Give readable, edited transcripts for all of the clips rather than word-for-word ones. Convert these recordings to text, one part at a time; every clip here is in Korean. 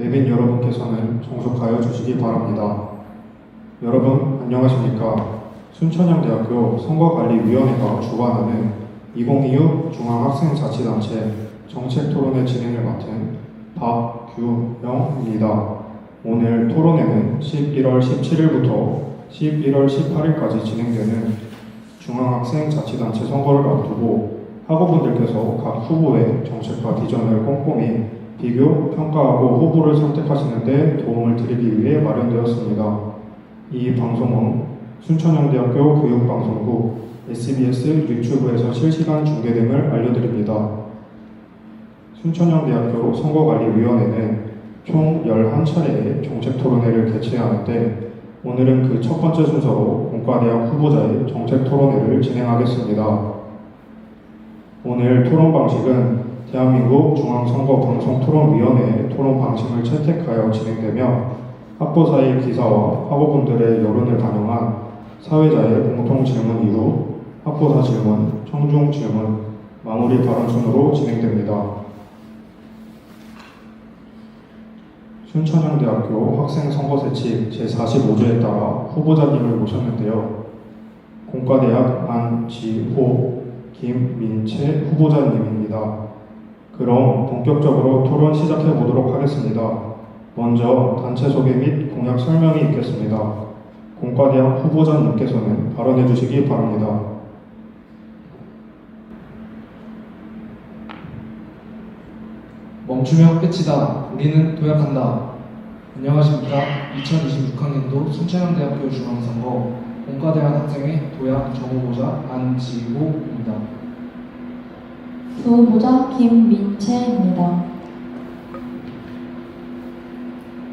내빈 여러분께서는 정숙하여 주시기 바랍니다. 여러분 안녕하십니까? 순천향대학교 선거관리위원회가 주관하는 2025 중앙학생자치단체 정책토론회 진행을 맡은 박규영입니다. 오늘 토론회는 11월 17일부터 11월 18일까지 진행되는 중앙학생자치단체 선거를 앞두고 학우분들께서 각 후보의 정책과 비전을 꼼꼼히 비교, 평가하고 후보를 선택하시는 데 도움을 드리기 위해 마련되었습니다. 이 방송은 순천향대학교 교육방송국 SBS 유튜브에서 실시간 중계됨을 알려드립니다. 순천향대학교 선거관리위원회는 총 11차례의 정책토론회를 개최하는데 오늘은 그 첫 번째 순서로 공과대학 후보자의 정책토론회를 진행하겠습니다. 오늘 토론 방식은 대한민국 중앙선거방송토론위원회의 토론 방식을 채택하여 진행되며 학부사의 기사와 학우분들의 여론을 반영한 사회자의 공통 질문 이후 학부사 질문, 청중 질문, 마무리 발언 순으로 진행됩니다. 순천향대학교 학생선거세칙 제45조에 따라 후보자님을 모셨는데요. 공과대학 안지호, 김민채 후보자님입니다. 그럼 본격적으로 토론 시작해 보도록 하겠습니다. 먼저 단체 소개 및 공약 설명이 있겠습니다. 공과대학 후보자님께서는 발언해 주시기 바랍니다. 멈추면 끝이다. 우리는 도약한다. 안녕하십니까. 2026학년도 순천향대학교 중앙선거 공과대학 학생회 도약 정후보자 안지호입니다. 부후보자 김민채입니다.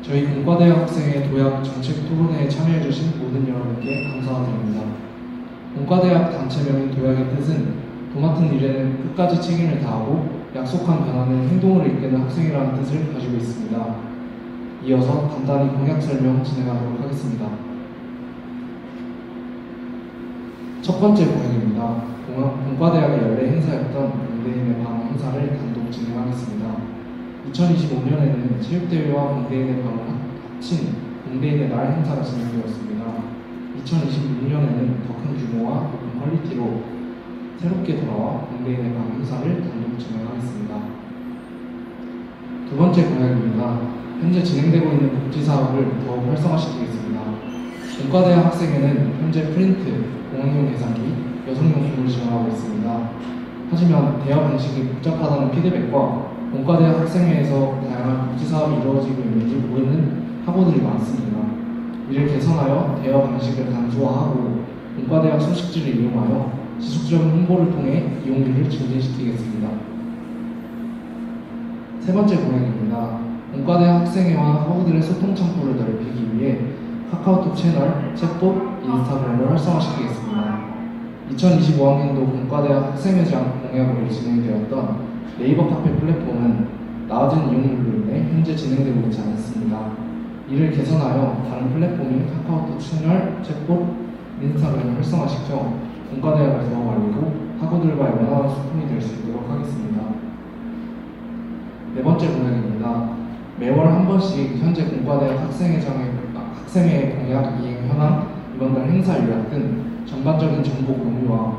저희 공과대학 학생회 도약 정책 토론회에 참여해주신 모든 여러분께 감사드립니다. 공과대학 단체명인 도약의 뜻은 도맡은 일에는 끝까지 책임을 다하고 약속한 변화는 행동으로 이끄는 학생이라는 뜻을 가지고 있습니다. 이어서 간단히 공약 설명 진행하도록 하겠습니다. 첫 번째 공약입니다. 공과대학의 연례 행사였던 공대인의 방 행사를 단독 진행하겠습니다. 2025년에는 체육대회와 공대인의 방을 합친 공대인의 날 행사가 진행되었습니다. 2026년에는 더 큰 규모와 높은 퀄리티로 새롭게 돌아와 공대인의 방 행사를 단독 진행하겠습니다. 두 번째 공약입니다. 현재 진행되고 있는 복지사업을 더욱 활성화시키겠습니다. 공과대학 학생회는 현재 프린트, 공학용 계산기, 여성용품을 지원하고 있습니다. 하지만 대여 방식이 복잡하다는 피드백과 공과대학 학생회에서 다양한 복지사업이 이루어지고 있는지 모르는 학우들이 많습니다. 이를 개선하여 대여 방식을 간소화하고 공과대학 소식지를 이용하여 지속적인 홍보를 통해 이용률을 증진시키겠습니다. 세 번째 공약입니다. 공과대학 학생회와 학우들의 소통 창구를 넓히기 위해 카카오톡 채널, 챗봇, 인스타그램을 활성화시키겠습니다. 2025학년도 공과대학 학생회장 공약으로 진행되었던 네이버 카페 플랫폼은 낮은 이용률로 인해 현재 진행되고 있지 않습니다. 이를 개선하여 다른 플랫폼인 카카오톡 채널, 챗봇, 인스타그램을 활성화시켜 공과대학을 더 알리고 학우들과의 원활한 소통이 될 수 있도록 하겠습니다. 네 번째 공약입니다. 매월 한 번씩 현재 공과대학 학생회의 공약 이행 현황, 이번 달 행사 요약 등 전반적인 정보 공유와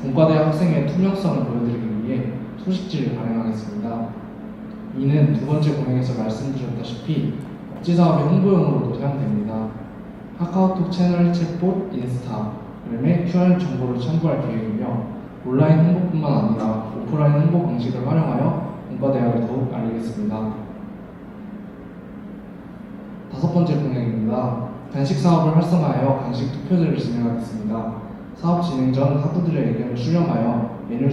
공과대학 학생회의 투명성을 보여드리기 위해 소식지를 발행하겠습니다. 이는 두 번째 공약에서 말씀드렸다시피 복지사업의 홍보용으로도 사용됩니다. 카카오톡 채널, 챗봇, 인스타그램의 QR 정보를 첨부할 계획이며 온라인 홍보뿐만 아니라 오프라인 홍보 방식을 활용하여 공과대학을 더욱 알리겠습니다. 다섯 번째 공약입니다. 간식 사업을 활성화하여 간식 투표제를 진행하겠습니다. 사업 진행 전 학우들의 의견을 수렴하여 메뉴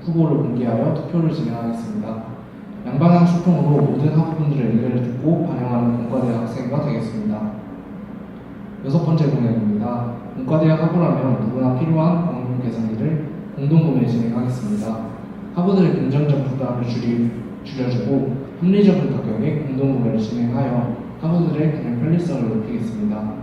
후보를 공개하여 투표를 진행하겠습니다. 양방향 소통으로 모든 학우분들의 의견을 듣고 반영하는 공과대학 학생회가 되겠습니다. 여섯 번째 공약입니다. 공과대학 학우라면 누구나 필요한 공학용 계산기를 공동구매 진행하겠습니다. 학우들의 금전적 부담을 줄여주고 합리적인 가격에 공동구매를 진행하여 학우들의 그냥 편리성을 높이겠습니다.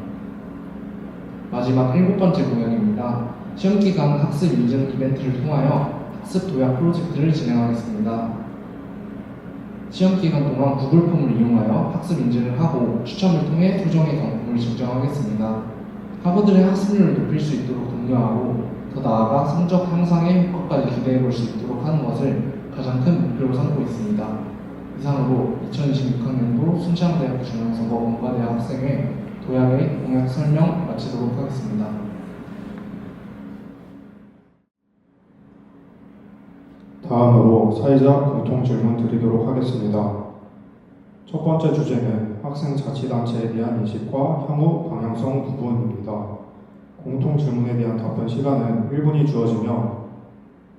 마지막 일곱 번째 공약입니다. 시험기간 학습 인증 이벤트를 통하여 학습 도약 프로젝트를 진행하겠습니다. 시험 기간 동안 구글 폼을 이용하여 학습 인증을 하고 추첨을 통해 소정의 경품을 증정하겠습니다. 학우들의 학습률을 높일 수 있도록 독려하고 더 나아가 성적 향상의 효과까지 기대해 볼 수 있도록 하는 것을 가장 큰 목표로 삼고 있습니다. 이상으로 2026학년도 순창대학 중앙선거 공과대학 학생회 도약의 공약 설명 마치도록 하겠습니다. 다음으로 사회자 공통 질문 드리도록 하겠습니다. 첫 번째 주제는 학생 자치단체에 대한 인식과 향후 방향성 부분입니다. 공통 질문에 대한 답변 시간은 1분이 주어지며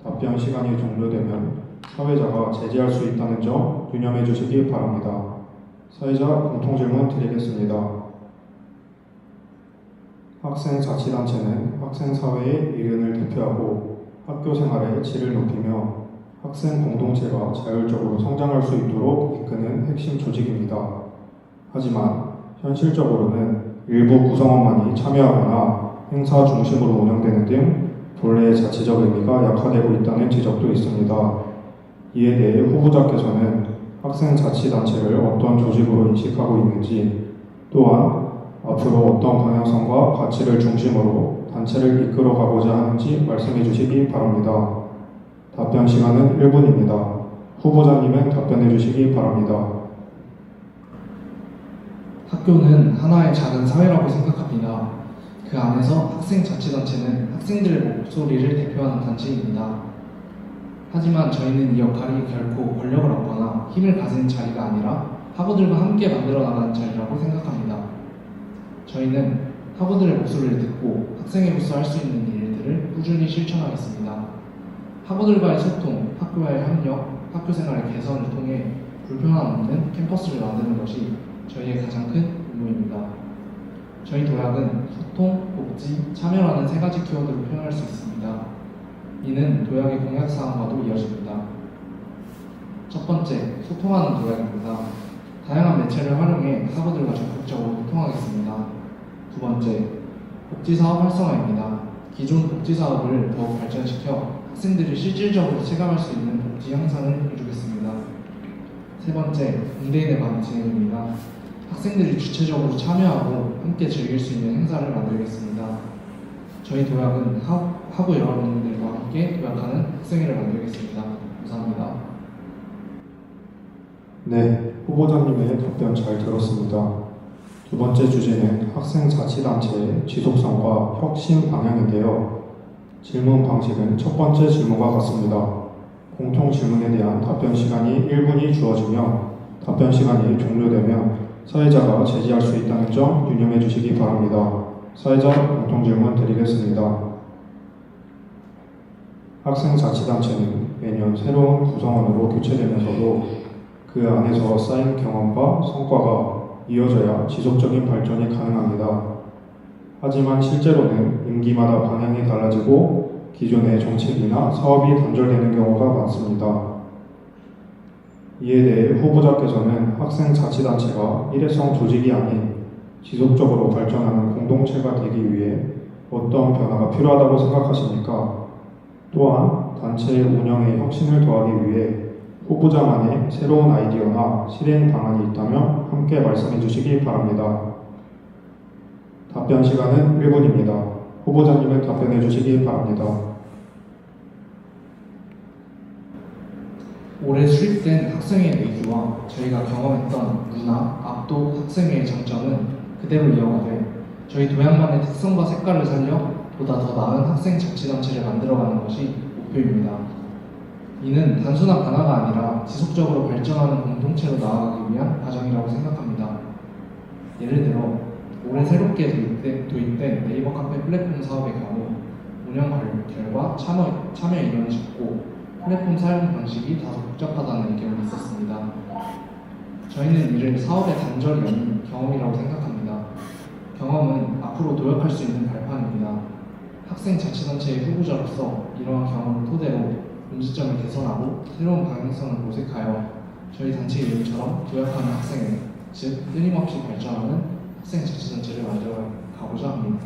답변 시간이 종료되면 사회자가 제지할 수 있다는 점 유념해 주시기 바랍니다. 사회자 공통 질문 드리겠습니다. 학생 자치단체는 학생 사회의 의견을 대표하고 학교 생활의 질을 높이며 학생 공동체가 자율적으로 성장할 수 있도록 이끄는 핵심 조직입니다. 하지만 현실적으로는 일부 구성원만이 참여하거나 행사 중심으로 운영되는 등 본래의 자치적 의미가 약화되고 있다는 지적도 있습니다. 이에 대해 후보자께서는 학생 자치단체를 어떤 조직으로 인식하고 있는지, 또한 앞으로 어떤 방향성과 가치를 중심으로 단체를 이끌어가고자 하는지 말씀해 주시기 바랍니다. 답변 시간은 1분입니다. 후보자님은 답변해 주시기 바랍니다. 학교는 하나의 작은 사회라고 생각합니다. 그 안에서 학생자치단체는 학생들의 목소리를 대표하는 단체입니다. 하지만 저희는 이 역할이 결코 권력을 얻거나 힘을 가지는 자리가 아니라 학우들과 함께 만들어 나가는 자리라고 생각합니다. 저희는 학우들의 목소리를 듣고 학생으로서 할 수 있는 일들을 꾸준히 실천하겠습니다. 학우들과의 소통, 학교와의 협력, 학교 생활의 개선을 통해 불편함 없는 캠퍼스를 만드는 것이 저희의 가장 큰 임무입니다. 저희 도약은 소통, 복지, 참여라는 세 가지 키워드로 표현할 수 있습니다. 이는 도약의 공약사항과도 이어집니다. 첫 번째, 소통하는 도약입니다. 다양한 매체를 활용해 학우들과 적극적으로 소통하겠습니다. 두 번째, 복지사업 활성화입니다. 기존 복지사업을 더욱 발전시켜 학생들이 실질적으로 체감할 수 있는 복지 향상을 이루겠습니다. 세 번째, 응대인의 방 진행입니다. 학생들이 주체적으로 참여하고 함께 즐길 수 있는 행사를 만들겠습니다. 저희 도약은 학우 여러분들과 함께 도약하는 학생회를 만들겠습니다. 감사합니다. 네, 후보자님의 답변 잘 들었습니다. 두 번째 주제는 학생자치단체의 지속성과 혁신 방향인데요. 질문 방식은 첫 번째 질문과 같습니다. 공통 질문에 대한 답변 시간이 1분이 주어지며 답변 시간이 종료되면 사회자가 제지할 수 있다는 점 유념해 주시기 바랍니다. 사회자 공통 질문 드리겠습니다. 학생자치단체는 매년 새로운 구성원으로 교체되면서도 그 안에서 쌓인 경험과 성과가 이어져야 지속적인 발전이 가능합니다. 하지만 실제로는 임기마다 방향이 달라지고 기존의 정책이나 사업이 단절되는 경우가 많습니다. 이에 대해 후보자께서는 학생자치단체가 일회성 조직이 아닌 지속적으로 발전하는 공동체가 되기 위해 어떤 변화가 필요하다고 생각하십니까? 또한 단체의 운영에 혁신을 더하기 위해 후보자만의 새로운 아이디어나 실행 방안이 있다면 함께 말씀해 주시기 바랍니다. 답변 시간은 1분입니다. 후보자님은 답변해 주시기 바랍니다. 올해 수립된 학생회의 내규와 저희가 경험했던 문화, 압도 학생회의 장점은 그대로 이어가되 저희 도약만의 특성과 색깔을 살려 보다 더 나은 학생자치단체를 만들어가는 것이 목표입니다. 이는 단순한 변화가 아니라 지속적으로 발전하는 공동체로 나아가기 위한 과정이라고 생각합니다. 예를 들어 올해 새롭게 도입된 네이버 카페 플랫폼 사업의 경우 운영 결과 참여 인원이 적고 플랫폼 사용 방식이 다소 복잡하다는 의견이 있었습니다. 저희는 이를 사업의 단절이 아닌 경험이라고 생각합니다. 경험은 앞으로 도약할 수 있는 발판입니다. 학생자치단체의 후보자로서 이러한 경험을 토대로 문제점을 개선하고 새로운 방향성을 모색하여 저희 단체 이름처럼 도약하는 학생회, 즉 끊임없이 발전하는 학생자치단체를 만들어 가고자 합니다.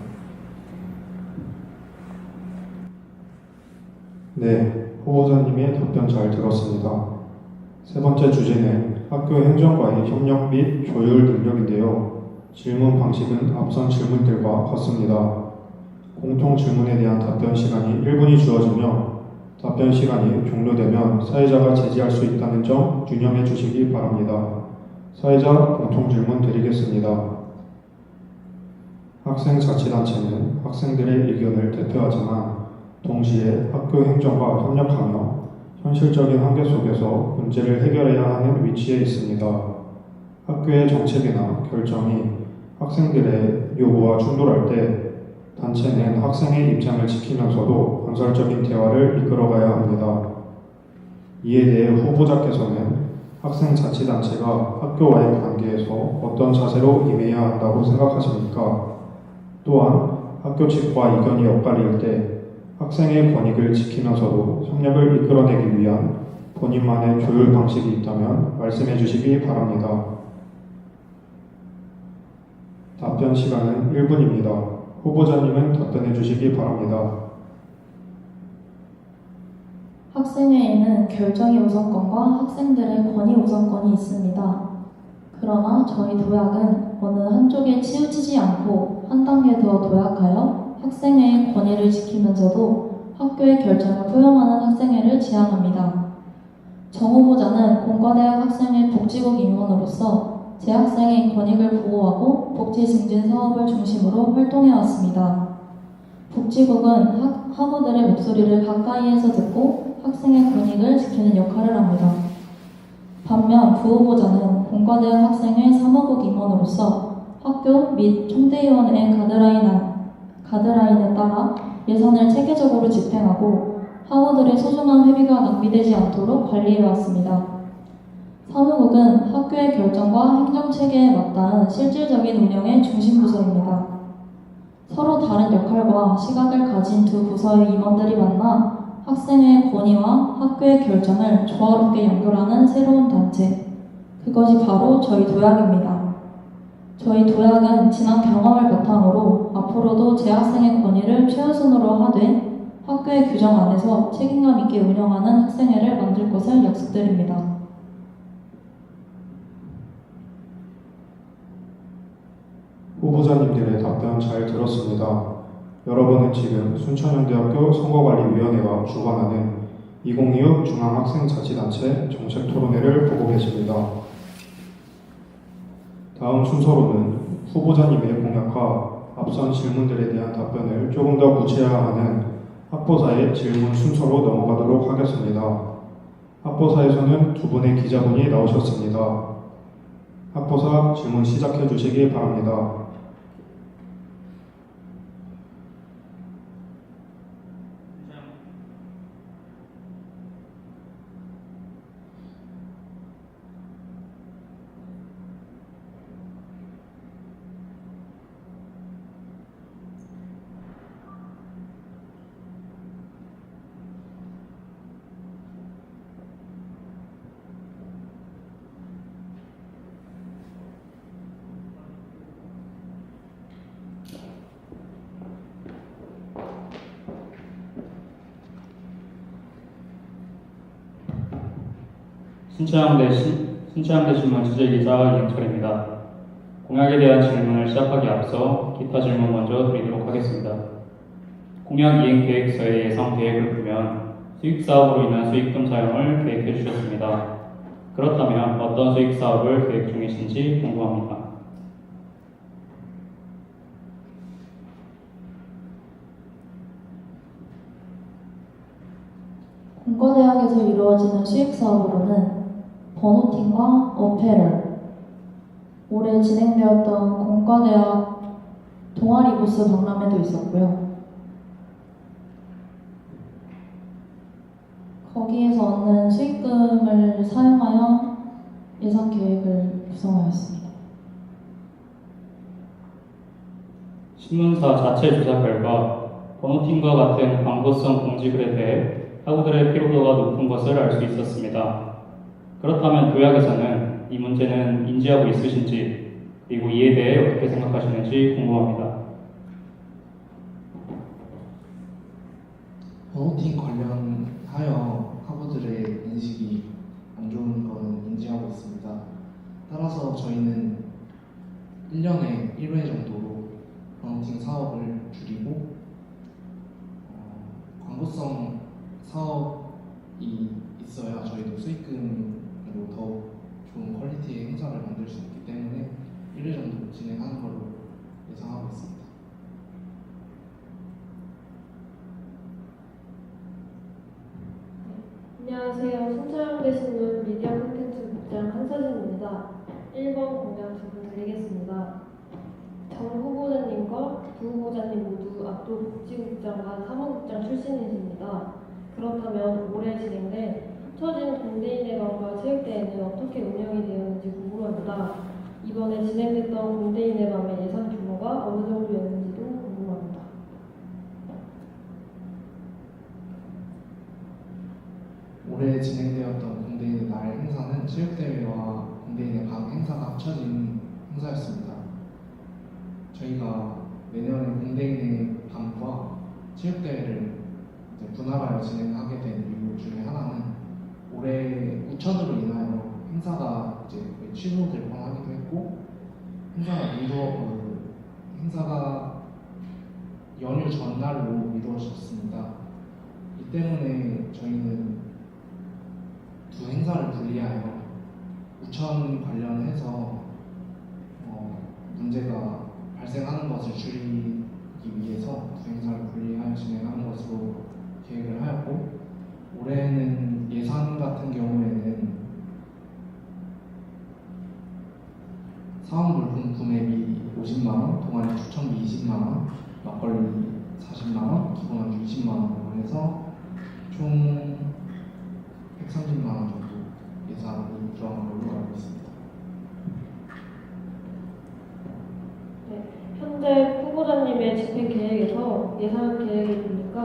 네, 후보자님의 답변 잘 들었습니다. 세 번째 주제는 학교 행정과의 협력 및 조율 능력인데요. 질문 방식은 앞선 질문들과 같습니다. 공통 질문에 대한 답변 시간이 1분이 주어지며 답변 시간이 종료되면 사회자가 제지할 수 있다는 점 유념해 주시기 바랍니다. 사회자 공통 질문 드리겠습니다. 학생자치단체는 학생들의 의견을 대표하지만 동시에 학교 행정과 협력하며 현실적인 한계 속에서 문제를 해결해야 하는 위치에 있습니다. 학교의 정책이나 결정이 학생들의 요구와 충돌할 때 단체는 학생의 입장을 지키면서도 건설적인 대화를 이끌어가야 합니다. 이에 대해 후보자께서는 학생자치단체가 학교와의 관계에서 어떤 자세로 임해야 한다고 생각하십니까? 또한 학교 측과 의견이 엇갈릴 때 학생의 권익을 지키면서도 협력을 이끌어내기 위한 본인만의 조율 방식이 있다면 말씀해 주시기 바랍니다. 답변 시간은 1분입니다. 후보자님은 답변해 주시기 바랍니다. 학생회에는 결정의 우선권과 학생들의 권위 우선권이 있습니다. 그러나 저희 도약은 어느 한쪽에 치우치지 않고 한 단계 더 도약하여 학생회의 권위를 지키면서도 학교의 결정을 포용하는 학생회를 지향합니다. 정 후보자는 공과대학 학생회 복지국 임원으로서 재학생의 권익을 보호하고 복지 증진 사업을 중심으로 활동해왔습니다. 복지국은 학우들의 목소리를 가까이에서 듣고 학생의 권익을 지키는 역할을 합니다. 반면 부후보자는 공과대학 학생회 사무국 임원으로서 학교 및 총대위원회의 가드라인에 따라 예산을 체계적으로 집행하고 학우들의 소중한 회비가 낭비되지 않도록 관리해왔습니다. 사무국은 학교의 결정과 행정체계에 맞닿은 실질적인 운영의 중심부서입니다. 서로 다른 역할과 시각을 가진 두 부서의 임원들이 만나 학생의 권위와 학교의 결정을 조화롭게 연결하는 새로운 단체, 그것이 바로 저희 도약입니다. 저희 도약은 지난 경험을 바탕으로 앞으로도 재학생의 권위를 최우선으로 하되 학교의 규정 안에서 책임감 있게 운영하는 학생회를 만들 것을 약속드립니다. 후보자님들의 답변 잘 들었습니다. 여러분은 지금 순천향대학교 선거관리위원회가 주관하는 2025 중앙학생자치단체 정책토론회를 보고 계십니다. 다음 순서로는 후보자님의 공약과 앞선 질문들에 대한 답변을 조금 더 구체화하는 학보사의 질문 순서로 넘어가도록 하겠습니다. 학보사에서는 두 분의 기자분이 나오셨습니다. 학보사 질문 시작해 주시기 바랍니다. 신체항대 신문 취재기자 이영철입니다. 공약에 대한 질문을 시작하기 앞서 기타 질문 먼저 드리도록 하겠습니다. 공약 이행 계획서의 예상 계획을 보면 수익사업으로 인한 수익금 사용을 계획해 주셨습니다. 그렇다면 어떤 수익사업을 계획 중이신지 궁금합니다. 공과대학에서 이루어지는 수익사업으로는 번호팀과 어페럴, 올해 진행되었던 공과대학 동아리 부스 박람회도 있었고요. 거기에서 얻는 수익금을 사용하여 예산 계획을 구성하였습니다. 신문사 자체 조사 결과 번호팀과 같은 광고성 공지글에 대해 학우들의 피로도가 높은 것을 알 수 있었습니다. 그렇다면 도약에서는 이 문제는 인지하고 있으신지, 그리고 이에 대해 어떻게 생각하시는지 궁금합니다. 번호팀 관련하여 학우들의 인식이 안 좋은 것은 인지하고 있습니다. 따라서 저희는 1년에 1회 정도로 마운팅 사업을 줄이고 광고성 사업이 있어야 저희도 수익금으로 더 좋은 퀄리티의 행사를 만들 수 있기 때문에 1회 정도 진행하는 걸로 예상하고 있습니다. 안녕하세요. 신촬영대 신문 미디어 콘텐츠 국장 한서진입니다. 1번 공약 질문 드리겠습니다. 정 후보자님과 부 후보자님 모두 압도 복지국장과 사무국장 출신이십니다. 그렇다면 올해 진행된 합쳐진 공대인의밤과 체육대회는 어떻게 운영이 되었는지 궁금합니다. 이번에 진행됐던 공대인의밤의 예산 규모가 어느 정도였는지도 궁금합니다. 올해 진행되었던 공대인의 날 행사는 체육대회와 공대인의 밤 행사가 합쳐진 행사였습니다. 저희가 내년에 공대인의 밤과 체육대회를 이제 분할하여 진행하게 된 이유 중에 하나는 올해 우천으로 인하여 행사가 이제 거의 취소될 뻔하기도 했고 행사가 연휴 전날로 미뤄졌습니다. 이 때문에 저희는 두 행사를 분리하여 우천 관련해서 문제가 발생하는 것을 줄이기 위해서 두 행사를 분리하여 진행하는 것으로 계획을 하였고, 올해는 예산 같은 경우에는 사은물품 구매비 50만원, 동아리 추천비 20만원, 막걸리 40만원, 기본안주 20만원으로 해서 총 130만원 정도 예산이 들어간 걸로 알고 있습니다. 네, 현재 후보자님의 집행 계획에서 예산 계획을 보니까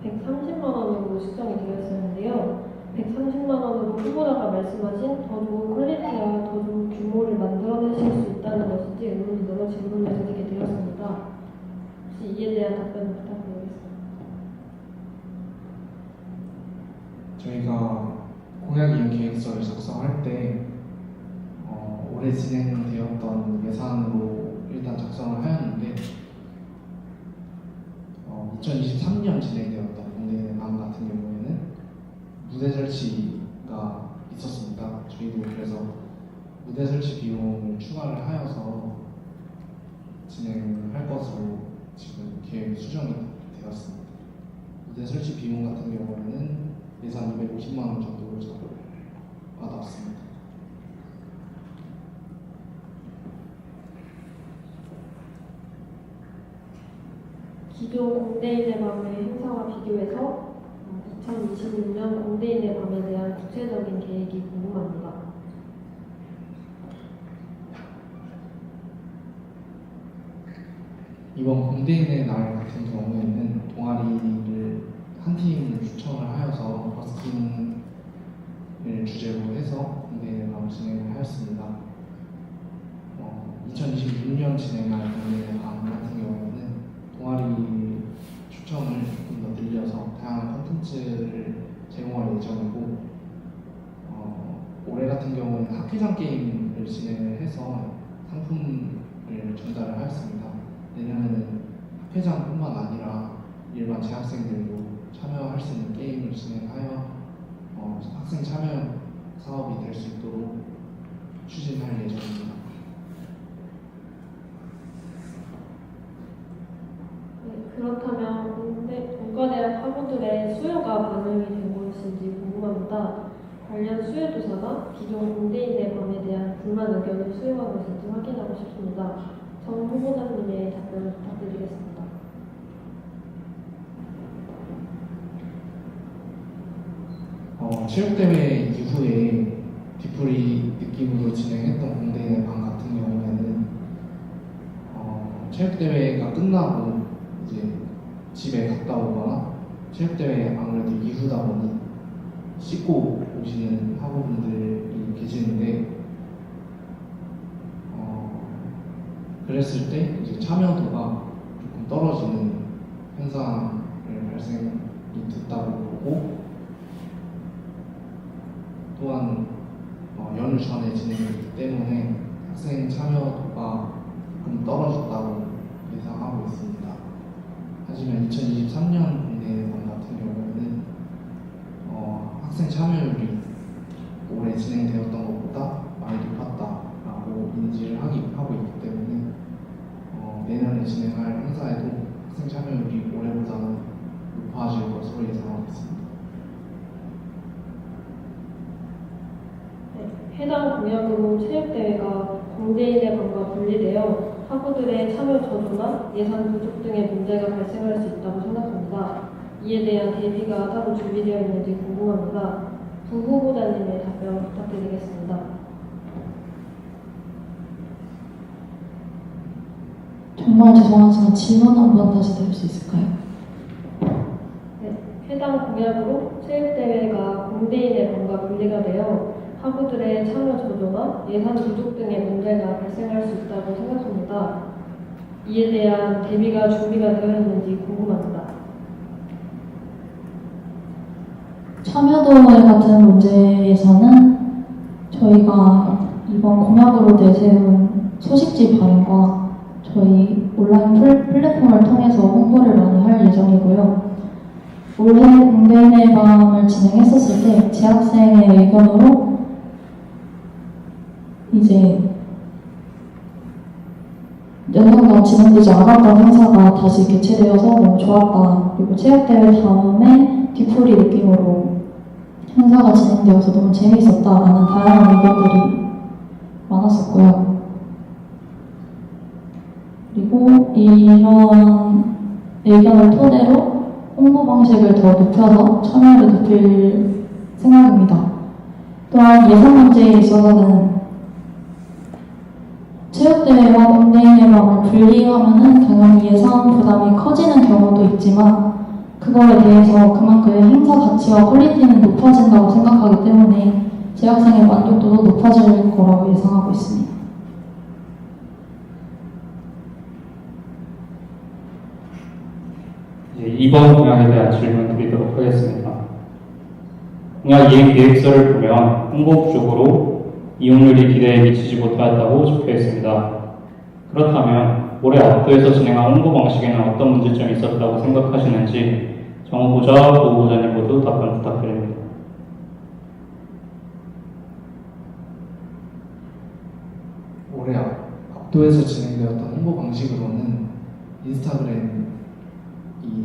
130만 원으로 측정이 되어 있었는데요. 130만 원으로 후보자가 말씀하신 더 좋은 퀄리티와 더 좋은 규모를 만들어내실 수 있다는 것인지 의문이 들어 질문을 드리게 되었습니다. 혹시 이에 대한 답변을 부탁드리겠습니다. 저희가 공약 이행 계획서를 작성할 때 올해 진행되었던 예산으로 일단 작성을 하였는데 2023년 진행되었던 공대인의 밤 같은 경우에는 무대 설치가 있었습니다. 저희도 그래서 무대 설치 비용을 추가를 하여서 진행할 것으로 지금 계획 수정이 되었습니다. 무대 설치 비용 같은 경우에는 예산 250만 원 정도로 받았습니다. 기존 공대인의 밤의 행사와 비교해서 2026년 공대인의 밤에 대한 구체적인 계획이 궁금합니다. 이번 공대인의 날 같은 경우에는 동아리를 한 팀을 추천을 하여서 버스킹을 주제로 해서 공대인의 밤을 진행을 하였습니다. 2026년 진행할 공대인의 밤 같은 경우에는 동아리 추천을 조금 더 늘려서 다양한 콘텐츠를 제공할 예정이고, 올해 같은 경우에는 학회장 게임을 진행을 해서 상품을 전달을 하였습니다. 내년에는 학회장뿐만 아니라 일반 재학생들도 참여할 수 있는 게임을 진행하여 학생 참여 사업이 될 수 있도록 추진할 예정입니다. 네, 그렇다면 공과대학 학우들의 수요가 반영이 된 것인지 궁금합니다. 관련 수요 조사나 기존 공대인의 밤에 대한 불만 의견을 수용한 것인지 확인하고 싶습니다. 정 후보자님의 답변을 부탁드리겠습니다. 체육대회 이후에 뒤풀이 느낌으로 진행했던 공대인의 밤 같은 경우에는 체육대회가 끝나고 이제 집에 갔다 오거나 체육대회 아무래도 이후다 보니 씻고 오시는 학우분들이 계시는데 그랬을 때 이제 참여도가 조금 떨어지는 현상을 발생이 됐다고 보고, 또한 연휴 열 전에 진행됐기 때문에 학생 참여도가 좀 떨어졌다고 예상하고 있습니다. 하지만 2023년 공대원 같은 경우에는 학생 참여율이 올해 진행되었던 것보다 많이 높았다라고 인지를 하고 있기 때문에 내년에 진행할 행사에도 학생 참여율이 올해보다는 높아질 것으로 예상하고 있습니다. 해당 공약으로 체육대회가 공대인의 방과 분리되어 학우들의 참여 저조나 예산 부족 등의 문제가 발생할 수 있다고 생각합니다. 이에 대한 대비가 따로 준비되어 있는지 궁금합니다. 부 후보자님의 답변 부탁드리겠습니다. 정말 죄송하지만 질문 한번 다시 드릴 수 있을까요? 네, 해당 공약으로 체육대회가 공대인의 방과 분리가 되어 학우들의 참여 저조나 예산 부족 등의 문제가 발생할 수 있다고 생각합니다. 이에 대한 대비가 준비가 되어 있는지 궁금합니다. 참여도회 같은 문제에서는 저희가 이번 공약으로 내세운 소식지 발행과 저희 온라인 플랫폼을 통해서 홍보를 많이 할 예정이고요. 올해 공대인의 밤을 진행했었을 때 재학생의 의견으로 이제 연상당 진행되지 않았던 행사가 다시 개최되어서 너무 좋았다. 그리고 체육대회 다음에 뒤풀이 느낌으로 행사가 진행되어서 너무 재미있었다라는 다양한 의견들이 많았었고요. 그리고 이런 의견을 토대로 홍보 방식을 더 높여서 참여를 높일 생각입니다. 또한 예산 문제에 있어서는 체육대회와 공대인의 밤을 분리하면은 당연히 예산 부담이 커지는 경우도 있지만 그거에 대해서 그만큼의 행사 가치와 퀄리티는 높아진다고 생각하기 때문에 재학생의 만족도도 높아질 거라고 예상하고 있습니다. 이번 공약에 대한 질문 드리도록 하겠습니다. 공약 이행 계획서를 보면 홍보 부족으로 이용률이 기대에 미치지 못하였다고 적혀 있습니다. 그렇다면 올해 압도에서 진행한 홍보 방식에는 어떤 문제점이 있었다고 생각하시는지 정 후보자, 부 후보자님 모두 답변 부탁드립니다. 올해 압도에서 진행되었던 홍보 방식으로는 인스타그램이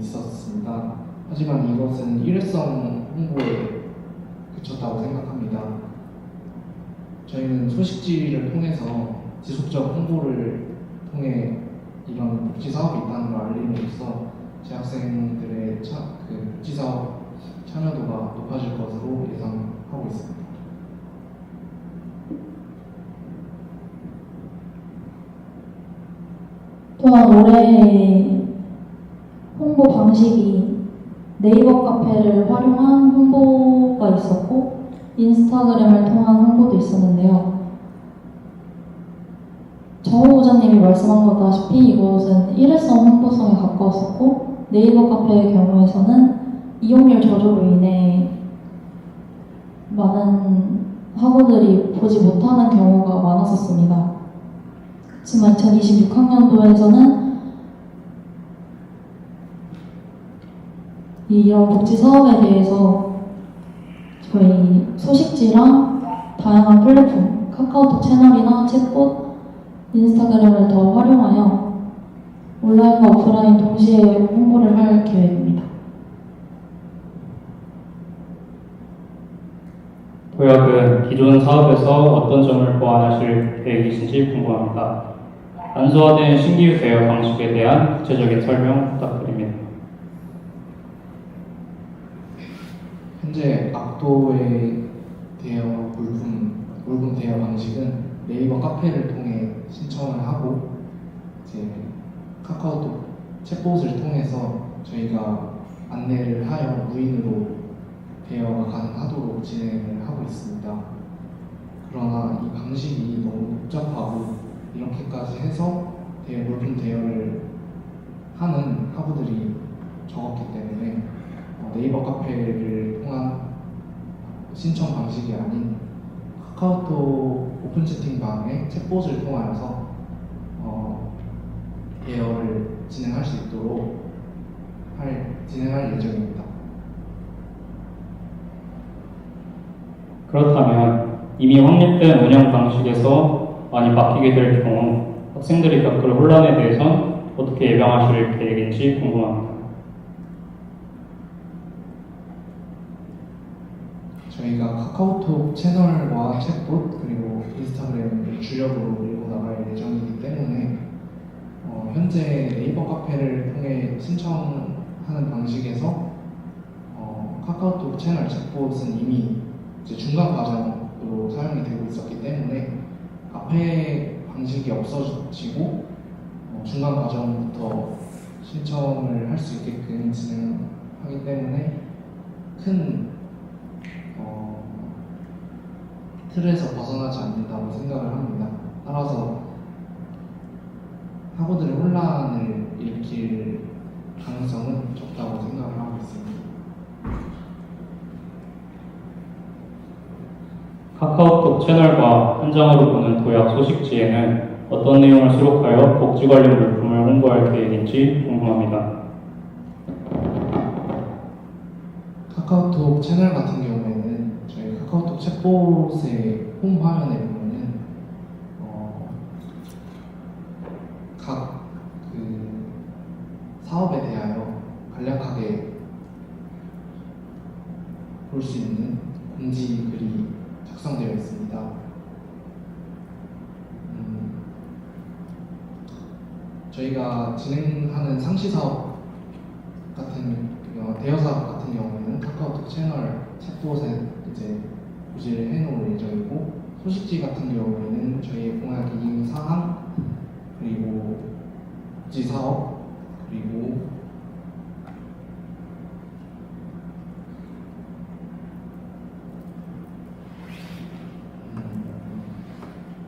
있었습니다. 하지만 이것은 일회성 홍보에 그쳤다고 생각합니다. 저희는 소식지를 통해서 지속적 홍보를 통해 이런 복지 사업이 있다는 걸 알림으로써 재학생들의 복지 사업 참여도가 높아질 것으로 예상하고 있습니다. 또한 올해 홍보 방식이 네이버 카페를 활용한 홍보가 있었고 인스타그램을 통한 홍보도 있었는데요. 정 후보자님이 말씀한 것 같다시피 이것은 일회성 홍보성에 가까웠었고 네이버 카페의 경우에서는 이용률 저조로 인해 많은 학우들이 보지 못하는 경우가 많았었습니다. 하지만 2026학년도에서는 이런 복지 사업에 대해서 저희 소식지랑 다양한 플랫폼, 카카오톡 채널이나 챗봇, 인스타그램을 더 활용하여 온라인과 오프라인 동시에 홍보를 할 계획입니다. 도약은 기존 사업에서 어떤 점을 보완하실 계획이신지 궁금합니다. 단소화된 신규 대여 방식에 대한 구체적인 설명 부탁드립니다. 현재 압도의 대여 물품 대여 방식은 네이버 카페를 통해 신청을 하고 이제 카카오톡 챗봇을 통해서 저희가 안내를 하여 무인으로 대여가 가능하도록 진행을 하고 있습니다. 그러나 이 방식이 너무 복잡하고 이렇게까지 해서 물품 대여를 하는 학우들이 적었기 때문에 네이버 카페를 통한 신청 방식이 아닌 카카오톡 오픈 채팅방의 챗봇을 통하여서 대화를 진행할 수 있도록 진행할 예정입니다. 그렇다면 이미 확립된 운영 방식에서 많이 바뀌게 될 경우 학생들이 겪을 혼란에 대해선 어떻게 예방하실 계획인지 궁금합니다. 저희가 카카오톡 채널과 챗봇 그리고 인스타그램을 주력으로 밀고 나갈 예정이기 때문에 현재 네이버 카페를 통해 신청하는 방식에서 카카오톡 채널 챗봇은 이미 이제 중간 과정으로 사용이 되고 있었기 때문에 카페 방식이 없어지고 중간 과정부터 신청을 할 수 있게끔 진행하기 때문에 큰 틀에서 벗어나지 않는다고 생각을 합니다. 따라서 학우들의 혼란을 일으킬 가능성은 적다고 생각을 하고 있습니다. 카카오톡 채널과 현장으로 보는 도약 소식지에는 어떤 내용을 수록하여 복지 관련 물품을 홍보할 계획인지 궁금합니다. 카카오톡 채널 같은 경우에는 저희 카카오톡 챗봇의 홈 화면에 보면은 각 사업에 대하여 간략하게 볼 수 있는 공지 글이 작성되어 있습니다. 저희가 진행하는 상시 사업 같은 대여 사업 같은 경우에는 카카오톡 채널 챗봇에 이제 고지를 해놓을 예정이고, 소식지 같은 경우에는 저희의 공약 이행 사항 그리고 복지 사업 그리고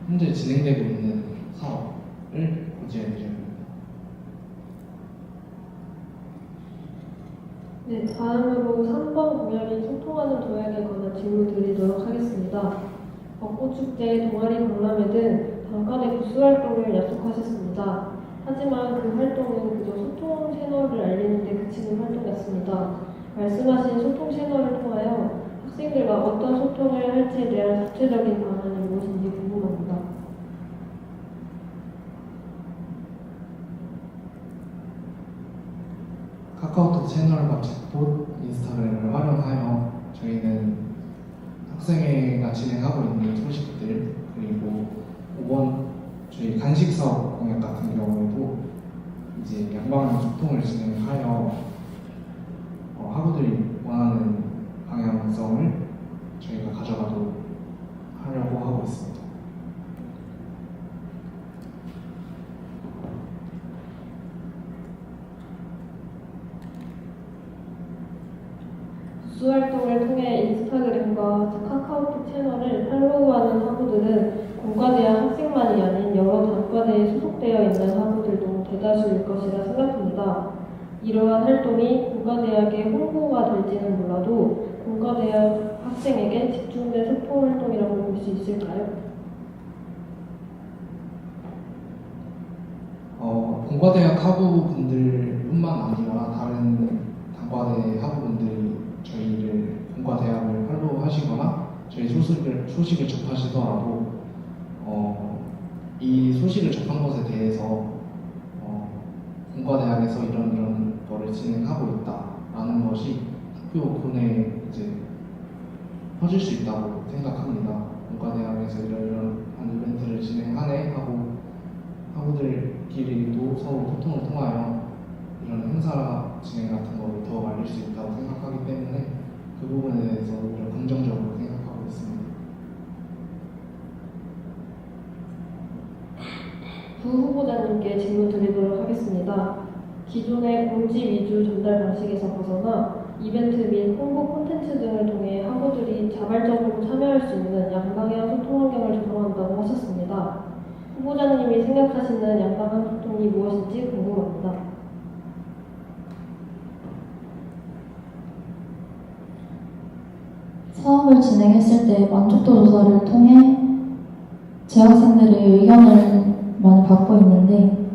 현재 진행되고 있는 사업을 고지할 예정입니다. 네, 다음으로 3번 공약인 소통하는 도약에 관한 질문 드리도록 하겠습니다. 벚꽃축제, 동아리 박람회 등 단과대 부수 활동을 약속하셨습니다. 하지만 그 활동은 그저 소통 채널을 알리는 데 그치는 활동이었습니다. 말씀하신 소통 채널을 통하여 학생들과 어떤 소통을 할지에 대한 구체적인 방안이 무엇인지 궁금합니다. 카카오톡 채널과 챗봇, 인스타그램을 활용하여 저희는 학생회가 진행하고 있는 소식들, 그리고 5번 저희 간식 사업 공약 같은 경우에도 이제 양방향 소통을 진행하여 학우들이 원하는 방향성을 저희가 가져가도록 하려고 하고 있습니다. 부수 활동을 통해 인스타그램과 카카오톡 채널을 팔로우하는 학우들은 공과대학 학생만이 아닌 여러 단과대에 소속되어 있는 학우들도 대다수일 것이라 생각합니다. 이러한 활동이 공과대학의 홍보가 될지는 몰라도 공과대학 학생에게 집중된 소통 활동이라고 볼 수 있을까요? 공과대학 학우분들뿐만 아니라 다른 단과대 학우분들이 저희를 공과대학을 팔로우하시거나 저희 소식을 접하시더라도 이 소식을 접한 것에 대해서 공과대학에서 이런 거를 진행하고 있다라는 것이 학교 내에 이제 퍼질 수 있다고 생각합니다. 공과대학에서 이런 이벤트를 진행하네 하고 학우들끼리도 서로 소통을 통하여 이런 행사 진행 같은 거를 더 알릴 수 있다고 생각하기 때문에 그 부분에 대해서 오히려 긍정적으로 생각하고 있습니다. 부 후보자님께 질문 드리도록 하겠습니다. 기존의 공지 위주 전달 방식에서 벗어나 이벤트 및 홍보 콘텐츠 등을 통해 학우들이 자발적으로 참여할 수 있는 양방향 소통 환경을 조성한다고 하셨습니다. 후보자님이 생각하시는 양방향 소통이 무엇인지 궁금합니다. 사업을 진행했을 때 만족도 조사를 통해 재학생들의 의견을 많이 받고 있는데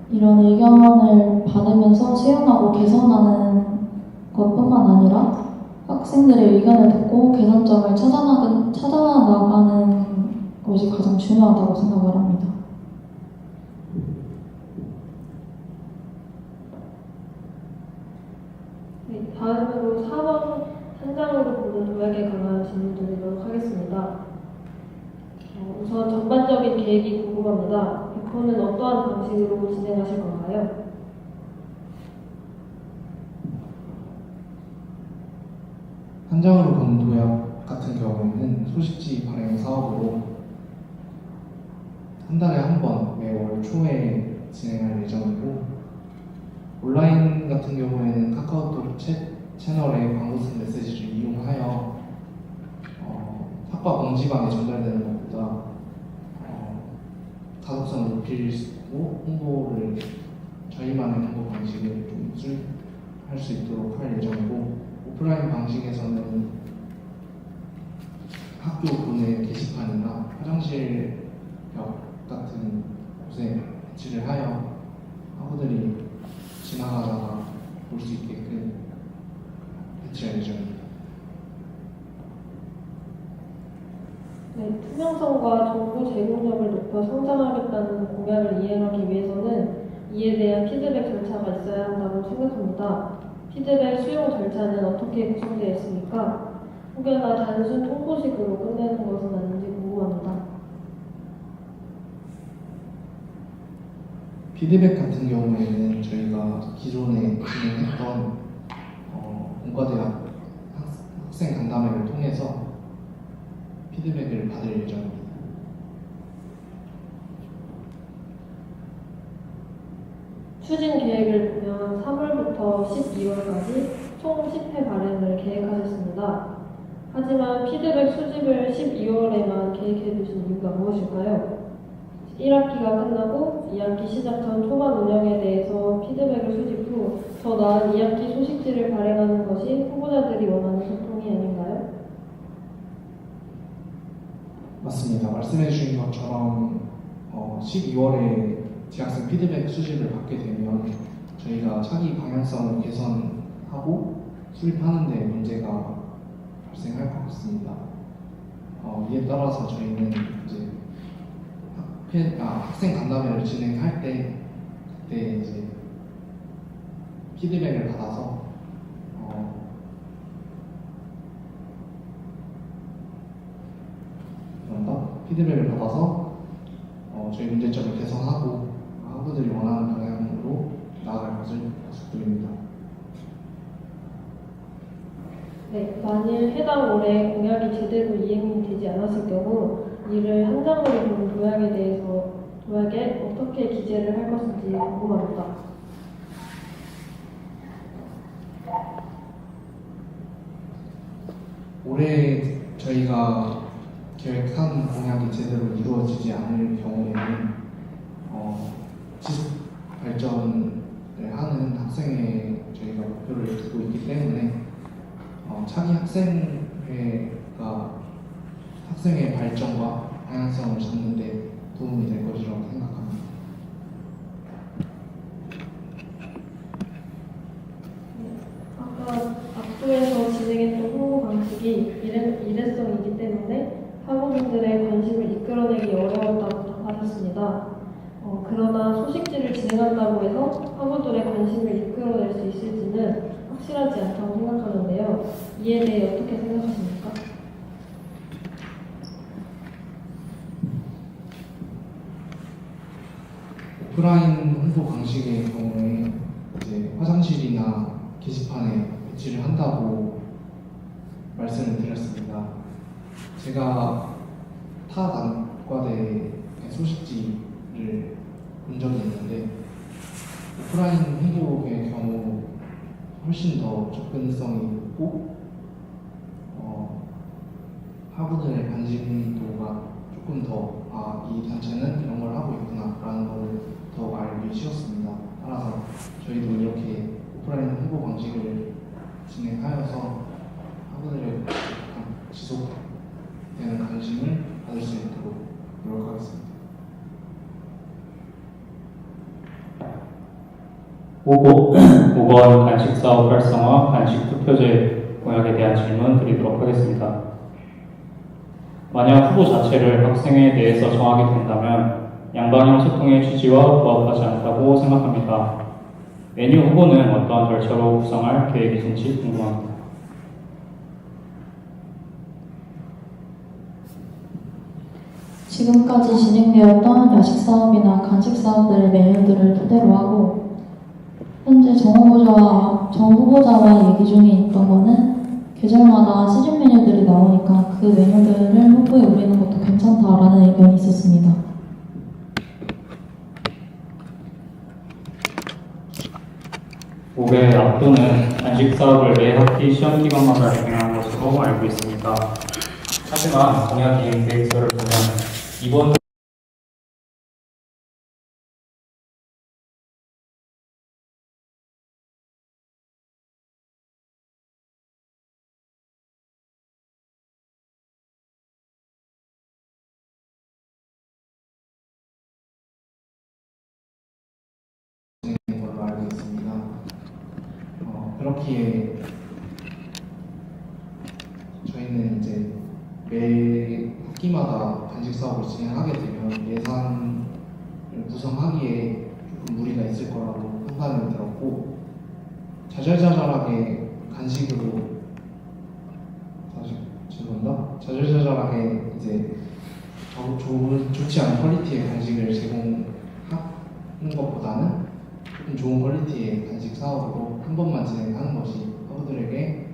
이런 의견을 받으면서 수용하고 개선하는 것뿐만 아니라 학생들의 의견을 듣고 개선점을 찾아나가는 것이 가장 중요하다고 생각을 합니다. 네, 다음으로 4번 현장으로 보는 도약에 관한 질문 드리도록 하겠습니다. 우선 전반적인 계획이 궁금합니다. 백호는 어떠한 방식으로 진행하실 건가요? 현장으로 보는 도약 같은 경우에는 소식지 발행 사업으로 한 달에 한 번 매월 초에 진행할 예정이고, 온라인 같은 경우에는 카카오톡 채널의 광고 쓴 메시지를 이용하여 학과 공지방에 전달되는 것보다 가독성을 높이고 홍보를 저희만의 홍보 방식을 좀 할 수 있도록 할 예정이고, 오프라인 방식에서는 학교 교내 게시판이나 화장실 벽 같은 곳에 배치를 하여 학우들이 지나가다가 볼 수 있게끔 배치할 예정입니다. 네, 투명성과 정보 제공력을 높여 성장하겠다는 공약을 이행하기 위해서는 이에 대한 피드백 절차가 있어야 한다고 생각합니다. 피드백 수용 절차는 어떻게 구성되어 있습니까? 혹여나 단순 통보식으로 끝내는 것은 아닌지 궁금합니다. 피드백 같은 경우에는 저희가 기존에 진행했던 공과대학 학생 간담회를 통해서 피드백을 받을 예정입니다. 추진 계획을 보면 3월부터 12월까지 총 10회 발행을 계획하셨습니다. 하지만 피드백 수집을 12월에만 계획해 두신 이유가 무엇일까요? 1학기가 끝나고 2학기 시작 전 초반 운영에 대해서 피드백을 수집 후 더 나은 2학기 소식지를 발행하는 것이 후보자들이 원하는 소통이 아닌가요? 맞습니다. 말씀해 주신 것처럼 12월에 재학생 피드백 수집을 받게 되면 저희가 차기 방향성을 개선하고 수립하는 데 문제가 발생할 것 같습니다. 이에 따라서 저희는 이제 학생 간담회를 진행할 때 그때 이제 피드백을 받아서 피드백을 받아서 저희 문제점을 개선하고 학우들이 원하는 방향으로 나아갈 것을 약속드립니다. 네, 만일 해당 올해 공약이 제대로 이행이 되지 않았을 경우 이를 현장으로 보는 도약에 어떻게 기재를 할 것인지 궁금합니다. 올해 저희가 계획한 공약이 제대로 이루어지지 않을 경우에는 지속 발전을 하는 학생회 저희가 목표를 두고 있기 때문에 차기 학생회가 학생의 발전과 방향성을 잡는 데 도움이 될 것이라고 생각합니다. 아까 앞부에서 진행했던 홍보 방식이 일회성이기 때문에 학우분들의 관심을 이끌어내기 어려웠다고 답하셨습니다. 그러나 소식지를 진행한다고 해서 학우들의 관심을 이끌어낼 수 있을지는 확실하지 않다고 생각하는데요. 이에 대해 어떻게 생각하십니까? 오프라인 홍보 방식의 경우에 이제 화장실이나 게시판에 배치를 한다고 말씀을 드렸습니다. 제가 타 단과대의 소식지를 본 적이 있는데 오프라인 홍보의 경우 훨씬 더 접근성이 높고 학우들의 관심도가 조금 더 이 단체는 이런 걸 하고 있구나 라는 걸 더 알기 쉬웠습니다. 따라서 저희도 이렇게 오프라인 홍보 방식을 진행하여서 학우들의 지속되는 관심을 받을 수 있도록 노력하겠습니다. 5번 간식 사업 활성화 간식 투표제 공약에 대한 질문 드리도록 하겠습니다. 만약 후보 자체를 학생에 대해서 정하게 된다면 양방향 소통의 취지와 부합하지 않다고 생각합니다. 메뉴 후보는 어떠한 절차로 구성할 계획이신지 궁금합니다. 지금까지 진행되었던 야식 사업이나 간식 사업들의 메뉴들을 토대로 하고 현재 정 후보자와 얘기 중에 있던 거는 계절마다 시즌 메뉴들이 나오니까 그 메뉴들을 후보에 올리는 것도 괜찮다라는 의견이 있었습니다. 올해 압도는 간식 사업을 매 학기 시험 기간마다 진행하는 것으로 알고 있습니다. 하지만 공약 이행 계획서를 보면 이번 걸로 알고 있습니다. 그렇기에 저희는 이제 매 학기마다 간식 사업을 진행하게 되면 예산을 구성하기에 조금 무리가 있을 거라고 판단이 들었고 자잘자잘하게 간식으로 자잘자잘하게 이제 좋지 않은 퀄리티의 간식을 제공하는 것보다는 조금 좋은 퀄리티의 간식 사업으로 한 번만 진행하는 것이 학우들에게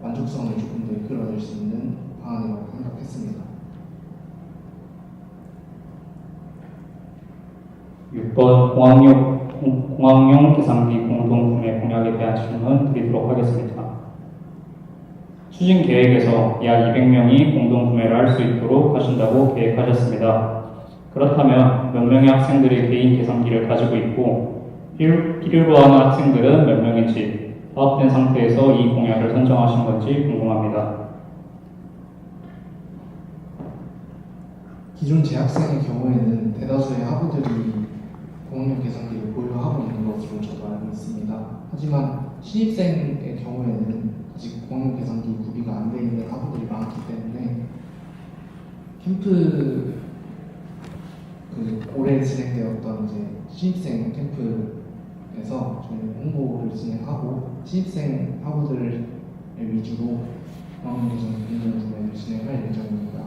만족성을 조금 더 이끌어낼 수 있는 방안이라고 생각했습니다. 6번 공학용 계산기 공동구매 공약에 대한 질문 드리도록 하겠습니다. 추진 계획에서 약 200명이 공동구매를 할 수 있도록 하신다고 계획하셨습니다. 그렇다면 몇 명의 학생들이 개인 계산기를 가지고 있고 필요로 하는 학생들은 몇 명인지 파악된 상태에서 이 공약을 선정하신 건지 궁금합니다. 기존 재학생의 경우에는 대다수의 학우들이 공학용 계산기를 보유하고 있는 것으로 저도 알고 있습니다. 하지만 신입생의 경우에는 아직 공학용 계산기 구비가 안 돼 있는 학우들이 많기 때문에 올해 진행되었던 이제 신입생 캠프에서 저희는 홍보를 진행하고 신입생 학우들을 위주로 공학용 계산기 공동구매를 진행할 예정입니다.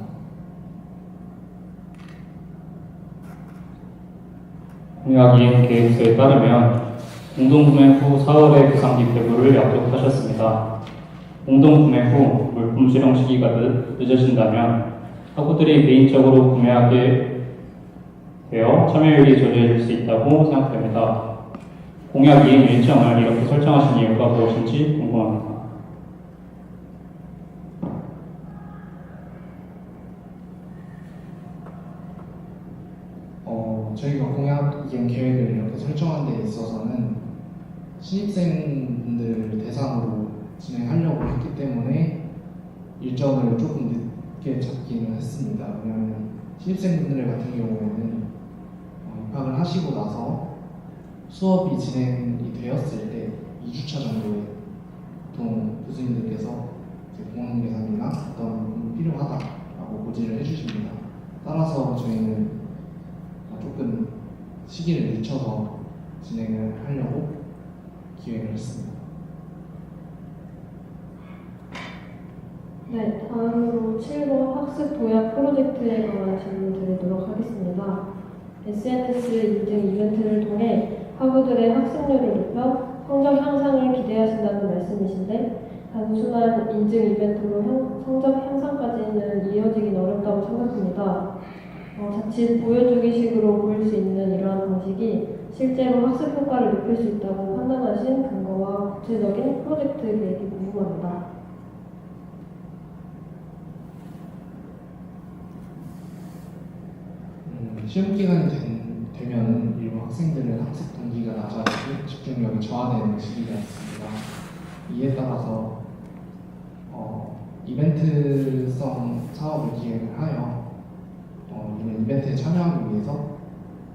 공약 이행 계획서에 따르면 공동구매 후 4월에 계산기 배부를 약속하셨습니다. 공동구매 후 물품 수령 시기가 늦어진다면 학우들이 개인적으로 구매하게 되어 참여율이 저조해질 수 있다고 생각됩니다. 공약 이행 일정을 이렇게 설정하신 이유가 무엇인지 궁금합니다. 저희가 공약 이행 계획을 이렇게 설정한 데 있어서는 신입생분들 대상으로 진행하려고 했기 때문에 일정을 조금 늦게 잡기는 했습니다. 왜냐하면 신입생분들 같은 경우에는 입학을 하시고 나서 수업이 진행이 되었을 때 2주차 정도에 보통 교수님들께서 공학용 계산기나 어떤 부분이 필요하다라고 고지를 해주십니다. 따라서 저희는 조금 시기를 늦춰서 진행을 하려고 기획을 했습니다. 네, 다음으로 7번 학습 도약 프로젝트에 관한 질문 드리도록 하겠습니다. SNS 인증 이벤트를 통해 학우들의 학습률을 높여 성적 향상을 기대하신다는 말씀이신데 단순한 인증 이벤트로 성적 향상까지는 이어지긴 어렵다고 생각합니다. 자칫 보여주기식으로 보일 수 있는 이러한 방식이 실제로 학습 효과를 높일 수 있다고 판단하신 근거와 구체적인 프로젝트 계획이 궁금합니다. 시험 기간이 되면 일부 학생들은 학습 동기가 낮아지고 집중력이 저하되는 시기가 있습니다. 이에 따라서 이벤트성 사업을 기획을 하여 이런 이벤트에 참여하기 위해서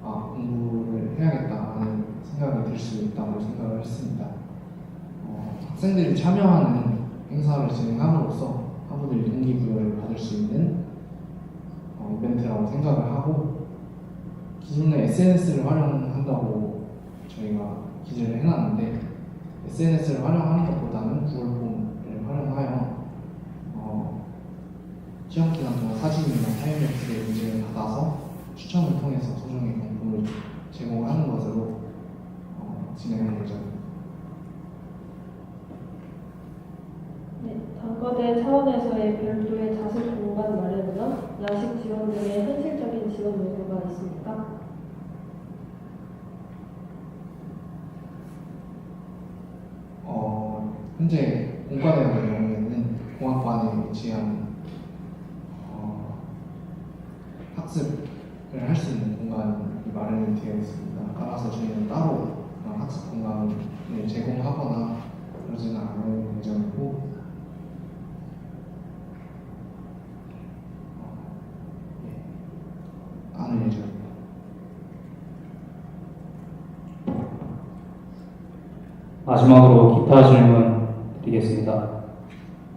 공부를 해야겠다는 생각이 들 수 있다고 생각을 했습니다. 학생들이 참여하는 행사를 진행함으로써 학우들이 동기부여를 받을 수 있는 이벤트라고 생각을 하고, 기존에 SNS를 활용한다고 저희가 기재를 해놨는데, SNS를 활용하는 것보다는 구글폼을 활용하여 시험 기간 동안 사진이나 타임랩스의 문제를 받아서 추첨을 통해서 소정의 경품을 제공하는 것으로 진행할 예정입니다. 네, 단과대 차원에서의 별도의 자습 공간 마련이나 야식 지원 등의 현실적인 지원 요소가 있습니까? 현재 공과대 같은 경우에는 공학관에 위치한 학습을 할 수 있는 공간이 마련이 되어 있습니다. 따라서 저희는 따로 학습 공간을 제공하거나 그러지는 않을 예정이고, 않을 예정입니다. 마지막으로 기타 질문 드리겠습니다.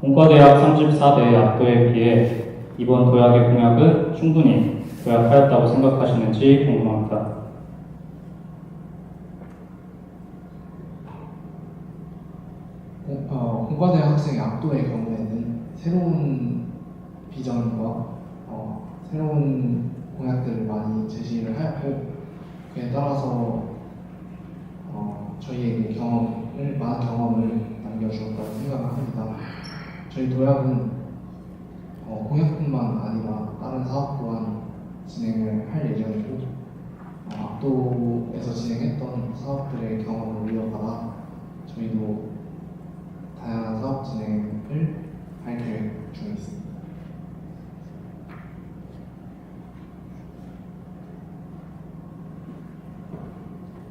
공과대학 34대 압도에 비해 이번 도약의 공약은 충분히 도약하였다고 생각하시는지 궁금합니다. 공과대 학생의 압도의 경우에는 새로운 비전과 새로운 공약들을 많이 제시를 하였고, 그에 따라서 저희에게 많은 경험을 남겨주었다고 생각합니다. 저희 도약은 공약뿐만 아니라 다른 사업 또한 진행을 할 예정이고, 압도에서 진행했던 사업들의 경험을 이어받아 저희도 다양한 사업 진행을 할 계획 중에 있습니다.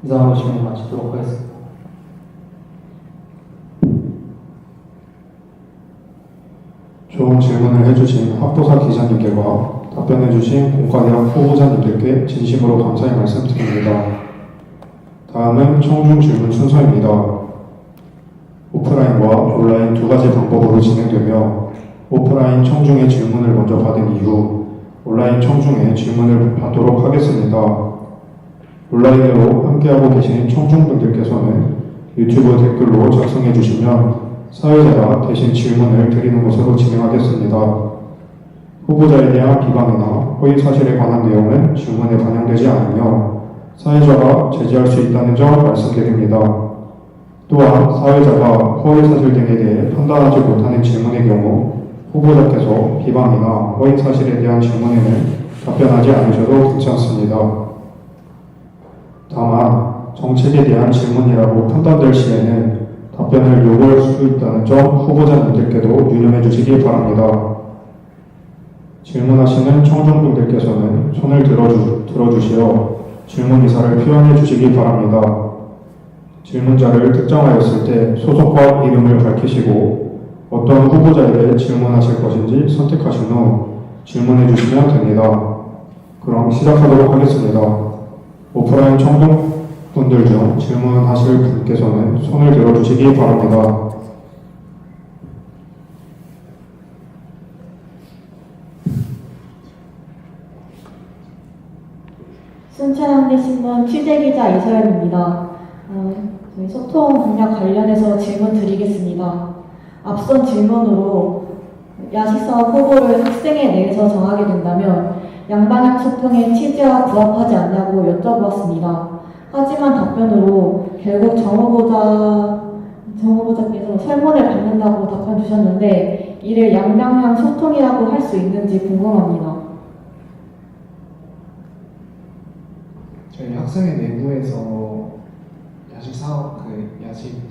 이상으로 질문 마치도록 하겠습니다. 좋은 질문을 해주신 학도사 기자님들과 답변해주신 공과대학 후보자님들께 진심으로 감사의 말씀드립니다. 다음은 청중 질문 순서입니다. 오프라인과 온라인 두 가지 방법으로 진행되며, 오프라인 청중의 질문을 먼저 받은 이후 온라인 청중의 질문을 받도록 하겠습니다. 온라인으로 함께하고 계신 청중분들께서는 유튜브 댓글로 작성해 주시면 사회자가 대신 질문을 드리는 것으로 진행하겠습니다. 후보자에 대한 비방이나 허위 사실에 관한 내용은 질문에 반영되지 않으며 사회자가 제지할 수 있다는 점 말씀드립니다. 또한 사회자가 허위 사실 등에 대해 판단하지 못하는 질문의 경우 후보자께서 비방이나 허위 사실에 대한 질문에는 답변하지 않으셔도 괜찮습니다. 다만 정책에 대한 질문이라고 판단될 시에는 답변을 요구할 수 있다는 점 후보자님들께도 유념해 주시기 바랍니다. 질문하시는 청중분들께서는 손을 들어주시어 질문 의사를 표현해 주시기 바랍니다. 질문자를 특정하였을 때 소속과 이름을 밝히시고 어떤 후보자에게 질문하실 것인지 선택하신 후 질문해 주시면 됩니다. 그럼 시작하도록 하겠습니다. 오프라인 청중분들 중 질문하실 분께서는 손을 들어주시기 바랍니다. 순천향대신문 취재기자 이서연입니다. 저희 소통 공약 관련해서 질문 드리겠습니다. 앞선 질문으로 야식사업 후보를 학생회 내에서 정하게 된다면 양방향 소통의 취지와 부합하지 않냐고 여쭤보았습니다. 하지만 답변으로 결국 정 후보자께서 설문을 받는다고 답변 주셨는데 이를 양방향 소통이라고 할 수 있는지 궁금합니다. 저희 학생회 내부에서 야식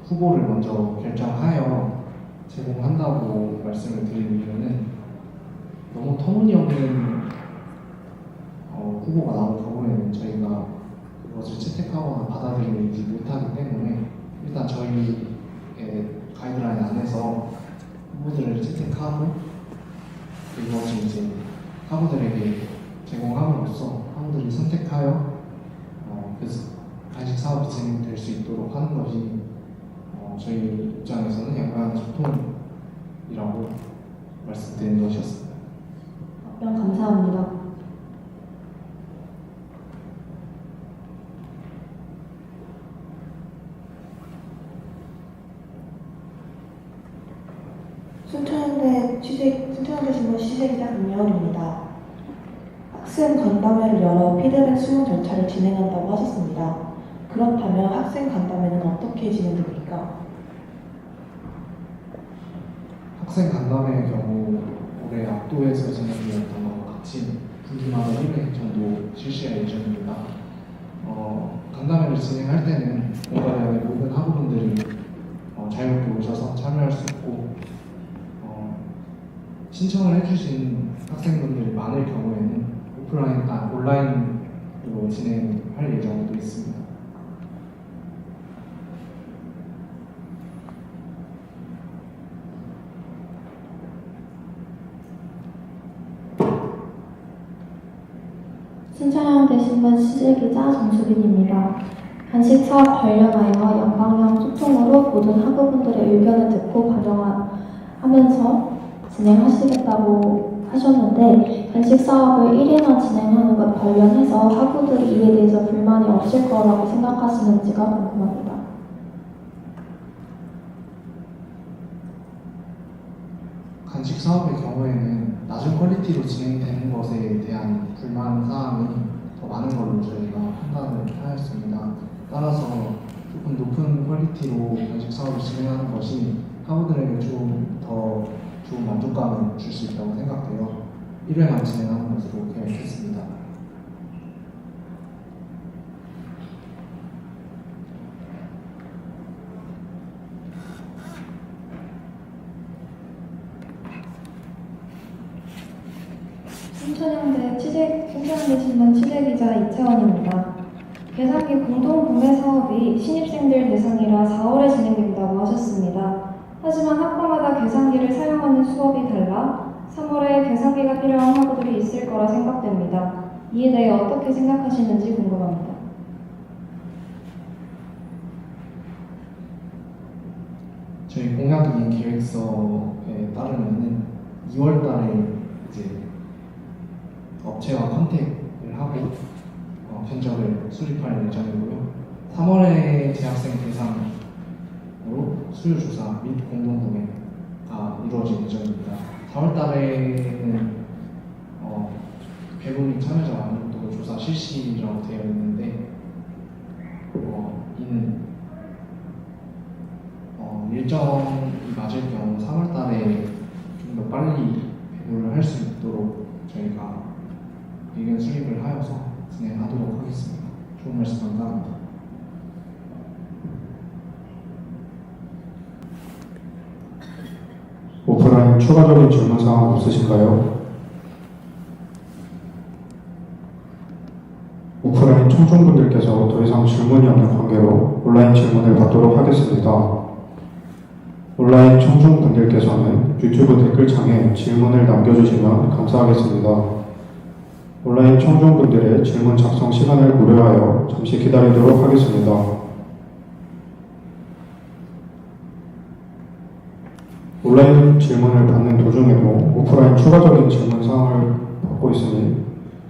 후보를 먼저 결정하여 제공한다고 말씀을 드린 이유는 너무 터무니없는 후보가 나올 경우에는 저희가 그것을 채택하거나 받아들이지 못하기 때문에 일단 저희의 가이드라인 안에서 학우들을 채택하고 이것을 이제 학우들에게 제공함으로써 학우들이 선택하여 그래서 간식 사업이 진행될 수 있도록 하는 것이 저희 입장에서는 약간 소통이라고 말씀드린 것이었습니다. 답변 감사합니다. 순천향대 신문 시제기자 김여울입니다. 학생 간담회를 열어 피드백 수용 절차를 진행한다고 하셨습니다. 그렇다면 학생 간담회는 어떻게 진행됩니까? 학생 간담회의 경우 올해 압도에서 진행되었던 것과 같이 분기마다 1회 정도 실시할 예정입니다. 간담회를 진행할 때는 공과대학의 모든 학우분들이 자유롭게 오셔서 참여할 수 있고 신청을 해주신 학생분들이 많을 경우에는 온라인으로 진행할 예정도 있습니다. 순천향대 신문 취재기자 정수빈입니다. 간식 사업 관련하여 양방향 소통으로 모든 학우분들의 의견을 듣고 반영하면서 진행하시겠다고 하셨는데 간식 사업을 1회나 진행하는 것 관련해서 학우들이 이에 대해서 불만이 없을 거라고 생각하시는지가 궁금합니다. 간식 사업의 경우에는 낮은 퀄리티로 진행되는 것에 대한 불만 사항이 더 많은 걸로 저희가 판단을 하였습니다. 따라서 조금 높은 퀄리티로 간식 사업을 진행하는 것이 학우들에게 좀 더 좋은 만족감을 줄 수 있다고 생각되어 1회만 진행하는 것으로 계획했습니다. 순천향대 신문 취재기자 이채원입니다. 계산기 공동구매 사업이 신입생들 대상이라 4월에 진행된다고 하셨습니다. 하지만 학과마다 계산기를 사용하는 수업이 달라 3월에 계산기가 필요한 학우들이 있을 거라 생각됩니다. 이에 대해 어떻게 생각하시는지 궁금합니다. 저희 공약이행 계획서에 따르면은 2월 달에 이제 업체와 컨택을 하고 견적을 수립할 예정이고요. 3월에 재학생 대상으로 수요 조사 및 공동구매가 이루어질 예정입니다. 4월 달에는 배분민 참여자 만족도 조사 실시라고 되어 있는데 이는 일정이 맞을 경우 3월 달에 좀 더 빨리 배분을 할 수 있도록 저희가 의견 수립을 하여서 진행하도록 하겠습니다. 좋은 말씀 감사합니다. 오프라인 추가적인 질문 사항 없으신가요? 오프라인 청중분들께서 더 이상 질문이 없는 관계로 온라인 질문을 받도록 하겠습니다. 온라인 청중분들께서는 유튜브 댓글창에 질문을 남겨주시면 감사하겠습니다. 온라인 청중분들의 질문 작성 시간을 고려하여 잠시 기다리도록 하겠습니다. 온라인 질문을 받는 도중에도 오프라인 추가적인 질문 사항을 받고 있으니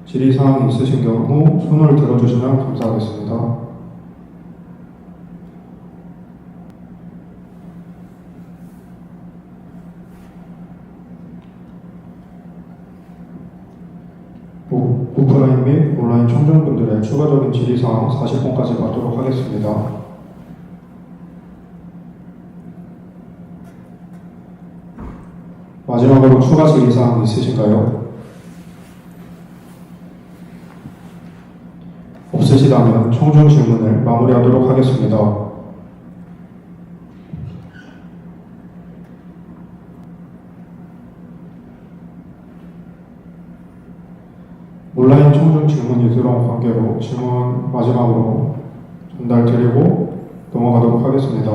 질의사항이 있으신 경우 손을 들어주시면 감사하겠습니다. 오프라인 및 온라인 청중분들의 추가적인 질의사항 40분까지 받도록 하겠습니다. 마지막으로 추가 질의사항 있으신가요? 없으시다면 청중 질문을 마무리하도록 하겠습니다. 온라인 청중 질문이 들어온 관계로 질문 마지막으로 전달드리고 넘어가도록 하겠습니다.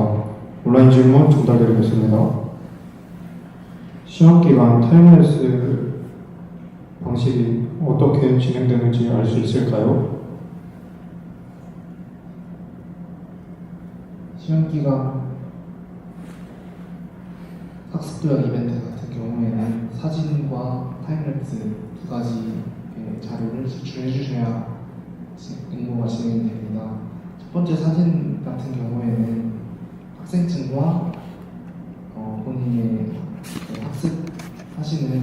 온라인 질문 전달드리겠습니다. 시험 기간 타임랩스 방식이 어떻게 진행되는지 알 수 있을까요? 시험 기간 학습 도약 이벤트 같은 경우에는 사진과 타임랩스 두 가지 자료를 제출해 주셔야 응모가 진행이 됩니다. 첫 번째 사진 같은 경우에는 학생증과 본인의 학습하시는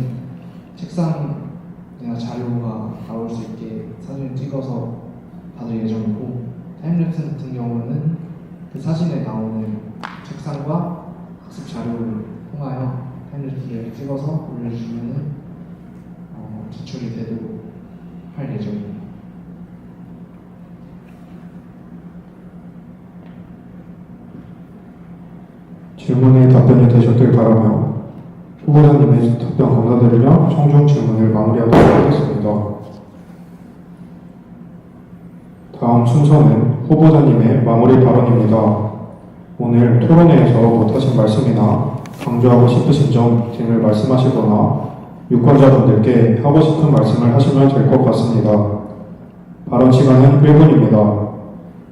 책상이나 자료가 나올 수 있게 사진을 찍어서 받을 예정이고, 타임랩스 같은 경우는 그 사진에 나오는 책상과 학습 자료를 통하여 타임랩스를 찍어서 올려주시면 제출이 되도록 할 예정입니다. 질문에 답변이 되셨길 바라며 후보자님의 답변 감사드리며 청중 질문을 마무리하도록 하겠습니다. 다음 순서는 후보자님의 마무리 발언입니다. 오늘 토론회에서 못하신 말씀이나 강조하고 싶으신 점 등을 말씀하시거나 유권자분들께 하고 싶은 말씀을 하시면 될 것 같습니다. 발언 시간은 1분입니다.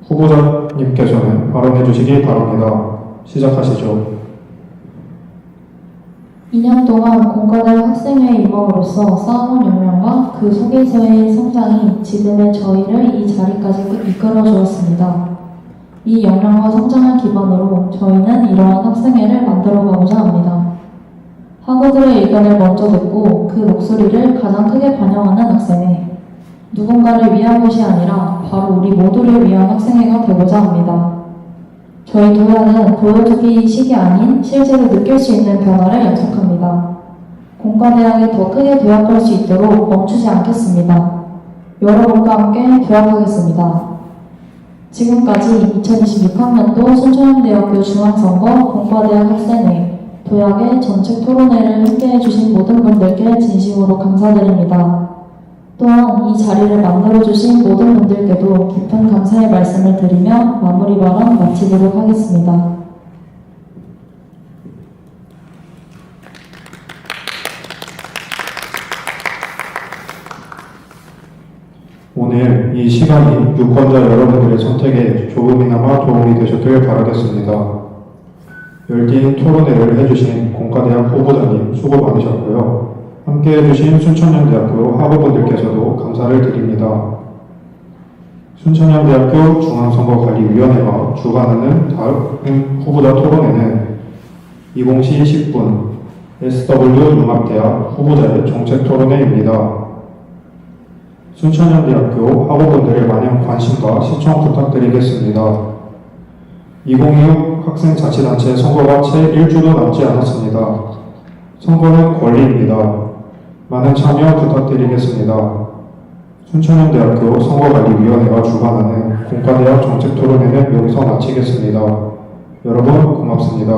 후보자님께서는 발언해 주시기 바랍니다. 시작하시죠. 2년 동안 공과대학 학생회에 임함으로써 쌓아온 역량과 그 속에서의 성장이 지금의 저희를 이 자리까지 이끌어 주었습니다. 이 역량과 성장을 기반으로 저희는 이러한 학생회를 만들어가고자 합니다. 학우들의 의견을 먼저 듣고 그 목소리를 가장 크게 반영하는 학생회. 누군가를 위한 것이 아니라 바로 우리 모두를 위한 학생회가 되고자 합니다. 저희 도약은 보여주기식이 아닌 실제로 느낄 수 있는 변화를 약속합니다. 공과대학이 더 크게 도약할 수 있도록 멈추지 않겠습니다. 여러분과 함께 도약하겠습니다. 지금까지 2026학년도 순천향대학교 중앙선거 공과대학 학생회 도약의 전책 토론회를 함께해 주신 모든 분들께 진심으로 감사드립니다. 또한 이 자리를 만들어주신 모든 분들께도 깊은 감사의 말씀을 드리며 마무리 발언 마치도록 하겠습니다. 오늘 이 시간이 유권자 여러분들의 선택에 조금이나마 도움이 되셨길 바라겠습니다. 열띤 토론회를 해주신 공과대학 후보자님 수고 많으셨고요. 함께 해주신 순천향대학교 학우분들께서도 감사를 드립니다. 순천향대학교 중앙선거관리위원회가 주관하는 다음 후보자 토론회는 20시 10분 SW융합대학 후보자의 정책 토론회입니다. 순천향대학교 학우분들의 많은 관심과 시청 부탁드리겠습니다. 2026 학생자치단체 선거가 채 1주도 남지 않았습니다. 선거는 권리입니다. 많은 참여 부탁드리겠습니다. 순천향대학교 선거관리위원회가 주관하는 공과대학 정책토론회는 여기서 마치겠습니다. 여러분 고맙습니다.